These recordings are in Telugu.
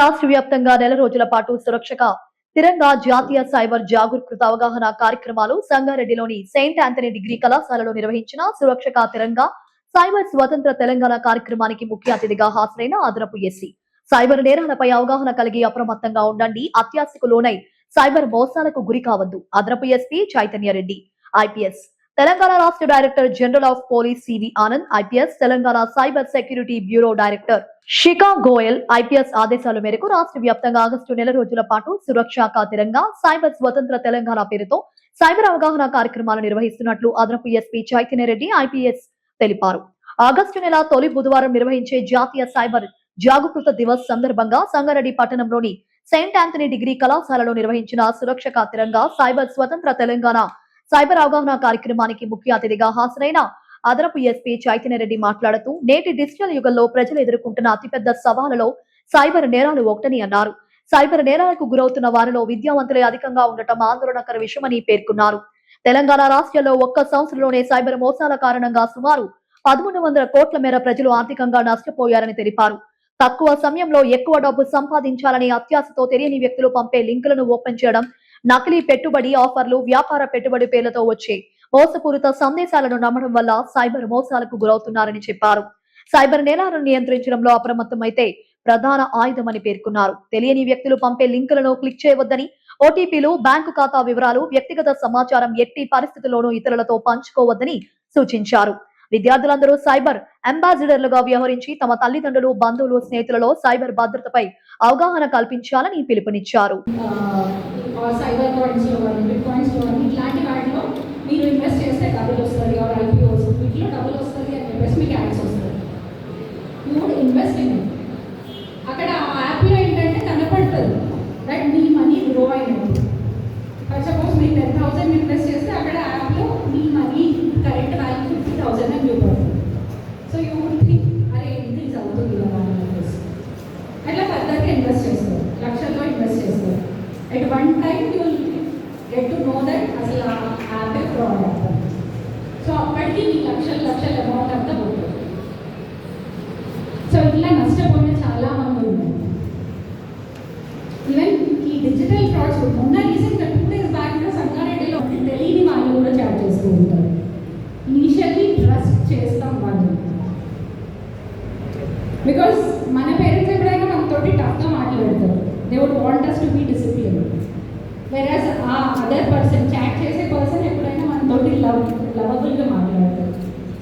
రాష్ట్ర వ్యాప్తంగా నెల రోజుల పాటు సురక్షగా తిరంగా జాతీయ సైబర్ జాగరూకత అవగాహన కార్యక్రమాలు సంగారెడ్డిలోని సెయింట్ ఆంథనీ డిగ్రీ కళాశాలలో నిర్వహించిన సురక్షక తిరంగా సైబర్ స్వతంత్ర తెలంగాణ కార్యక్రమానికి ముఖ్య అతిథిగా హాజరైన అదనపు ఎస్సీ సైబర్ నేరాలపై అవగాహన కలిగి అప్రమత్తంగా ఉండండి, అత్యాశకు లోనై సైబర్ మోసాలకు గురి కావద్దు. అదనపు ఎస్పీ చైతన్యరెడ్డి ఐపీఎస్, తెలంగాణ రాష్ట్ర director general of police CV Anand IPS, Telangana cyber security bureau director Shikha Goyal IPS ఆదేశాల మేరకు రాష్ట్ర వ్యాప్తంగా ఆగస్టు నెల రోజుల పాటు సురక్షక తిరంగా సైబర్ స్వతంత్ర తెలంగాణ పేరుతో సైబర్ అవగాహన కార్యక్రమాలు నిర్వహిస్తున్నట్లు అదనపు ఎస్పీ చైతన్యరెడ్డి ఐపీఎస్ తెలిపారు. ఆగస్టు నెల తొలి బుధవారం నిర్వహించే జాతీయ సైబర్ జాగరూకత దివస్ సందర్భంగా సంగారెడ్డి పట్టణంలోని సెయింట్ ఆంథనీ డిగ్రీ కళాశాలలో నిర్వహించిన సురక్షక తిరంగా సైబర్ స్వతంత్ర తెలంగాణ సైబర్ అవగాహన కార్యక్రమానికి ముఖ్య అతిథిగా హాజరైన అదనపు ఎస్పీ చైతన్యరెడ్డి మాట్లాడుతూ నేటి డిజిటల్ యుగంలో ప్రజలు ఎదుర్కొంటున్న అతిపెద్ద సవాలులో సైబర్ నేరాలు ఒకటని అన్నారు. సైబర్ నేరాలకు గురవుతున్న వారిలో విద్యావంతులే అధికంగా ఉండటం ఆందోళనకర విషయమని పేర్కొన్నారు. తెలంగాణ రాష్ట్రంలో ఒక్క సంవత్సరంలోనే సైబర్ మోసాల కారణంగా సుమారు 1300 కోట్ల మేర ప్రజలు ఆర్థికంగా నష్టపోయారని తెలిపారు. తక్కువ సమయంలో ఎక్కువ డబ్బు సంపాదించాలని అత్యాశతో తెలియని వ్యక్తులు పంపే లింకులను ఓపెన్ చేయడం, నకిలీ పెట్టుబడి ఆఫర్లు, వ్యాపార పెట్టుబడి పేర్లతో వచ్చే మోసపూరిత సందేశాలను నమ్మడం వల్ల సైబర్ మోసాలకు గురవుతున్నారని చెప్పారు. సైబర్ నేరాలను నియంత్రించడంలో అప్రమత్తమైతే ప్రధాన ఆయుధమని పేర్కొన్నారు. తెలియని వ్యక్తులు పంపే లింకులను క్లిక్ చేయవద్దని, ఓటీపీలు, బ్యాంకు ఖాతా వివరాలు, వ్యక్తిగత సమాచారం ఎట్టి పరిస్థితుల్లోనూ ఇతరులతో పంచుకోవద్దని సూచించారు. విద్యార్థులందరూ సైబర్ అంబాసిడర్లుగా వ్యవహరించి తమ తల్లిదండ్రులు, బంధువులు, స్నేహితులలో సైబర్ భద్రతపై అవగాహన కల్పించాలని పిలుపునిచ్చారు. సైబర్ కాయిన్స్ లో కానీ బిట్ కాయిన్స్ లో కానీ ఇట్లాంటి వాటిలో మీరు ఇన్వెస్ట్ చేస్తే డబ్బులు వస్తుంది, ఆర్ ఐపీఓస్ వీటిలో డబ్బులు వస్తుంది అని చెప్పేసి మీకు యాడ్స్ వస్తుంది. You would invest in it. అక్కడ ఆ యాప్లో ఏంటంటే కనపడుతుంది దట్ మీ మనీ గ్రో అయినట్టు. ఫర్ సపోజ్ మీరు 10,000 ఇన్వెస్ట్ చేస్తే అక్కడ యాప్లో మీ మనీ కరెంట్ వాల్యూ 50,000 అని చూపడుతుంది. సో యూ వుడ్ థింక్ అరే ఇంక్రీజ్ అవుతుంది కదా అని చెప్పేసి అట్లా ఫర్దర్గా ఇన్వెస్ట్ చేస్తారు, లక్షల్లో ఇన్వెస్ట్ చేస్తారు. At one time you will get to know that అసలు ఆ యాప్ ఫ్రాడ్ అవుతుంది. సో అప్పటికి మీ లక్షల అమౌంట్ అంతా పోతుంది. సో ఇట్లా నష్టపోయిన చాలా మంది ఉన్నారు. ఈవెన్ ఈ డిజిటల్ ఫ్రాడ్స్ మొన్న రీసెంట్గా 2 days బ్యాక్ సంగారెడ్డిలో తెలియని వాళ్ళు కూడా చాట్ చేస్తూ ఉంటారు. ఇనిషియల్లీ ట్రస్ట్ చేస్తాం వాళ్ళు, బికాస్ మన పేరెంట్స్ ఎప్పుడైనా మనతోటి టఫ్గా మాట్లాడతారు. They would want us to be disciplined. Whereas ఆ అదర్ పర్సన్ చాట్ చేసే పర్సన్ ఎప్పుడైనా మనతోటి లవబుల్గా మాట్లాడతారు.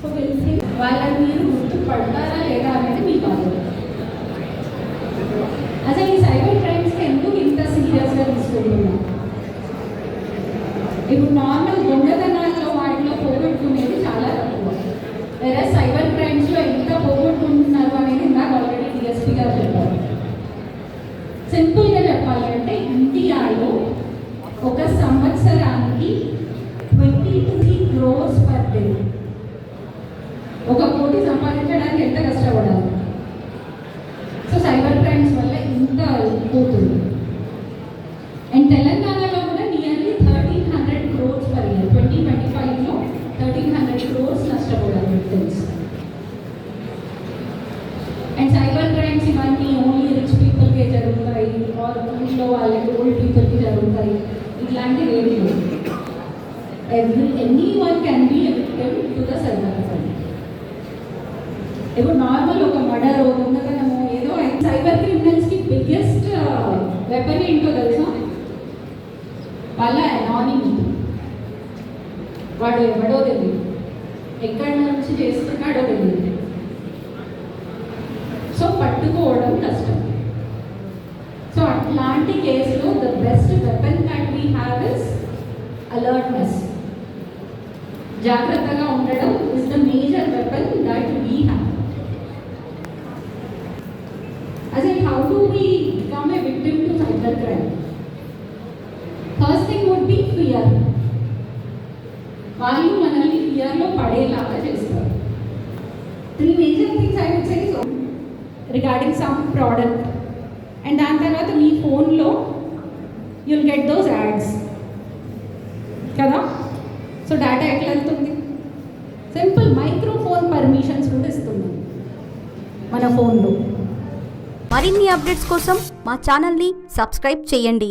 సో తెలిసి వాళ్ళని మీరు గుర్తుపడతారా లేదా అనేది మీ బాధ్యత. అసలు ఈ సైబర్ క్రైమ్స్కి ఎందుకు ఇంత సీరియస్గా తీసుకుంటున్నాం? ఇప్పుడు నార్మల్ దొంగతనాల్లో వాటిలో పోగొట్టుకునేది చాలా తక్కువ. వేరే సైబర్ క్రైమ్స్లో ఎంత పోగొట్టుకుంటున్నారు అనేది నాకు ఆల్రెడీ డిఎస్పీ గారు చెప్పారు. సింపుల్గా చెప్పాలంటే ఇండియాలో ఒక సంవత్సరానికి 23 crores పర్ డే. 1 కోటి సంపాదించడానికి ఎంత కష్టపడాలి? సో సైబర్ క్రైమ్స్ వల్ల ఇంత పోతుంది. అండ్ తెలంగాణలో కూడా నియర్లీ 1,300 crores పర్ ఇయర్. 2025లో 1,300 crores నష్టపోయారు విక్టిమ్స్. అండ్ సైబర్ క్రైమ్స్ ఇవన్నీ ఓన్లీ రిచ్ పీపుల్కే జరుగుతాయి, ఆర్ ఊళ్ళో వాళ్ళకి ఓల్డ్ పీపుల్కి జరుగుతాయి. ఇట్లాంటివి ఏమి లేవు. Any one can be a victim to the cyber crime. ఇప్పుడు నార్మల్ ఒక మర్డర్, దొంగతనము ఏదో సైబర్ క్రిమినల్స్కి బిగ్గెస్ట్ వెపన్ ఏంటో తెలుసా? వాళ్ళ అనానిమిటీ. వాడు ఎవడో తెలియదు, ఎక్కడి నుంచి చేస్తున్నాడో తెలియదు. సో పట్టుకోవడం కష్టం. సో అట్లాంటి కేసులో the best weapon that we have is alertness. జాగ్రత్తగా ఉండడం is the major weapon that we have. అసలు how do we become a victim to cyber crime? First thing would be fear. వాళ్ళు మనల్ని ఫియర్లో పడేలాగా చేస్తారు. 3 major things I would say regarding some product. And దాని తర్వాత మీ ఫోన్లో యుల్ గెట్ దోస్ యాడ్స్ కదా. సో డేటా ఎట్లా వెళ్తుంది? సింపుల్ మైక్రోఫోన్ పర్మిషన్స్ కూడా ఇస్తుంది మన ఫోన్లో. మరిన్ని అప్డేట్స్ కోసం మా ఛానల్ని సబ్స్క్రైబ్ చేయండి.